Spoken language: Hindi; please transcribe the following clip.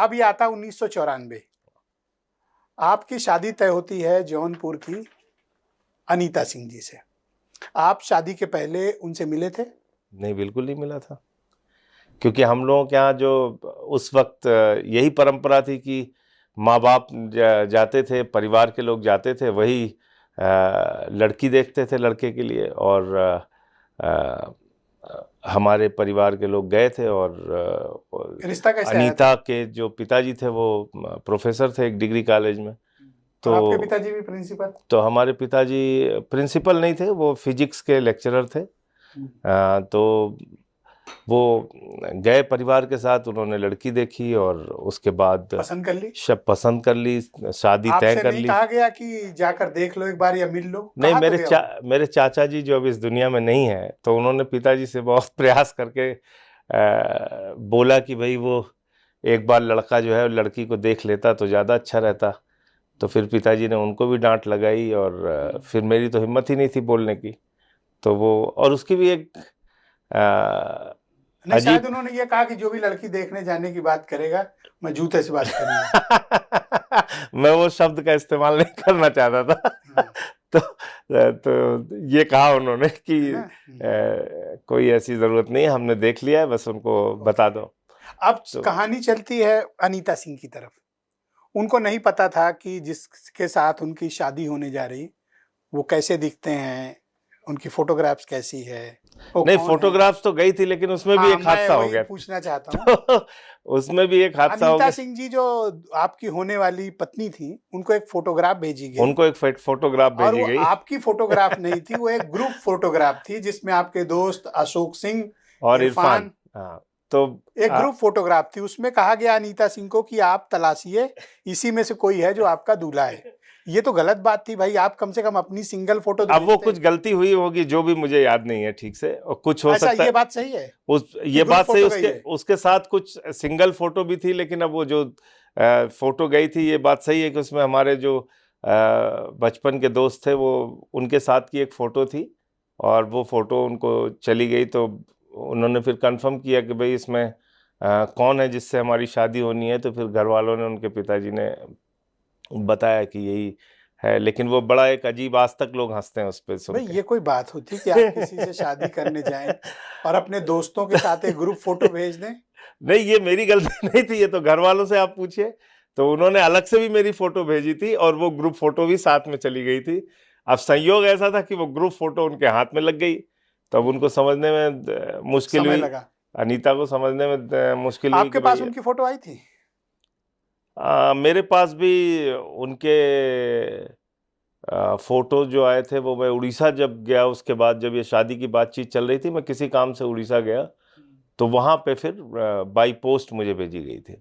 अब ये आता 1994। आपकी शादी तय होती है जौनपुर की अनीता सिंह जी से। आप शादी के पहले उनसे मिले थे? नहीं, बिल्कुल नहीं मिला था, क्योंकि हम लोगों के यहाँ जो उस वक्त यही परंपरा थी कि माँ बाप जाते थे, परिवार के लोग जाते थे, वही लड़की देखते थे लड़के के लिए, और हमारे परिवार के लोग गए थे। और रिश्ता कैसे आया अनीता था? के जो पिताजी थे वो प्रोफेसर थे एक डिग्री कॉलेज में। और आपके तो पिताजी भी प्रिंसिपल? तो हमारे पिताजी प्रिंसिपल नहीं थे, वो फिजिक्स के लेक्चरर थे। तो वो गए परिवार के साथ, उन्होंने लड़की देखी और उसके बाद पसंद कर ली? पसंद कर ली, शादी तय आपसे कर नहीं ली। कहा गया कि जाकर देख लो एक बार या मिल लो? नहीं, कहा तो गया मेरे चाचा जी जो अब इस दुनिया में नहीं है, तो उन्होंने पिताजी से बहुत प्रयास करके बोला कि भाई वो एक बार लड़का जो है लड़की को देख लेता तो ज़्यादा अच्छा रहता। तो फिर पिताजी ने उनको भी डांट लगाई, और फिर मेरी तो हिम्मत ही नहीं थी बोलने की। तो वो, और उसकी भी एक नहीं, शायद अजीब उन्होंने ये कहा कि जो भी लड़की देखने जाने की बात करेगा मैं जूते से बात करूंगा। मैं वो शब्द का इस्तेमाल नहीं करना चाहता था। तो ये कहा उन्होंने कि कोई ऐसी जरूरत नहीं है, हमने देख लिया है, बस उनको बता दो। अब कहानी चलती है अनीता सिंह की तरफ। उनको नहीं पता था कि जिसके साथ उनकी शादी होने जा रही वो कैसे दिखते हैं, उनकी फोटोग्राफ्स कैसी है, नहीं, फोटोग्राफ्स तो गई थी, लेकिन उसमें भी एक हादसा हो गया। पूछना चाहता हूँ। तो उसमें भी एक हादसा हो गया। अनीता सिंह जी जो आपकी होने वाली पत्नी थी, उनको एक फोटोग्राफ भेजी गई। उनको एक फोटोग्राफ भेजी गई, और वो आपकी फोटोग्राफ नहीं थी, वो एक ग्रुप फोटोग्राफ थी जिसमें आपके दोस्त अशोक सिंह और इरफान। हाँ, तो एक ग्रुप फोटोग्राफ थी। उसमें कहा गया अनीता सिंह को कि आप तलाशिए, इसी में से कोई है जो आपका दूल्हा है। ये तो गलत बात थी भाई, आप कम से कम अपनी सिंगल फोटो अब वो कुछ गलती हुई होगी जो भी मुझे याद नहीं है ठीक से, और कुछ हो सकता है। ये बात सही है? ये बात सही, उसके साथ कुछ सिंगल फोटो भी थी, लेकिन अब वो जो फोटो गई थी, ये बात सही है कि उसमें हमारे जो बचपन के दोस्त थे वो, उनके साथ की एक फ़ोटो थी, और वो फ़ोटो उनको चली गई। तो उन्होंने फिर कंफर्म किया कि भाई इसमें कौन है जिससे हमारी शादी होनी है। तो फिर घर वालों ने, उनके पिताजी ने बताया कि यही है, लेकिन वो बड़ा एक अजीब, आज तक लोग हंसते हैं उस पर सुन के। ये कोई बात होती कि आप किसी से शादी करने जाएं और अपने दोस्तों के साथ एक ग्रुप फोटो भेज दें? नहीं, ये मेरी गलती नहीं थी, ये तो घर वालों से आप पूछिए। तो उन्होंने अलग से भी मेरी फोटो भेजी थी, और वो ग्रुप फोटो भी साथ में चली गई थी। अब संयोग ऐसा था कि वो ग्रुप फोटो उनके हाथ में लग गई, तो अब उनको समझने में मुश्किल हुई, लगा अनीता को समझने में मुश्किल हुई। आपके पास उनकी फोटो आई थी? मेरे पास भी उनके फोटो जो आए थे, वो मैं उड़ीसा जब गया, उसके बाद जब ये शादी की बातचीत चल रही थी, मैं किसी काम से उड़ीसा गया, तो वहाँ पे फिर बाई पोस्ट मुझे भेजी गई थी।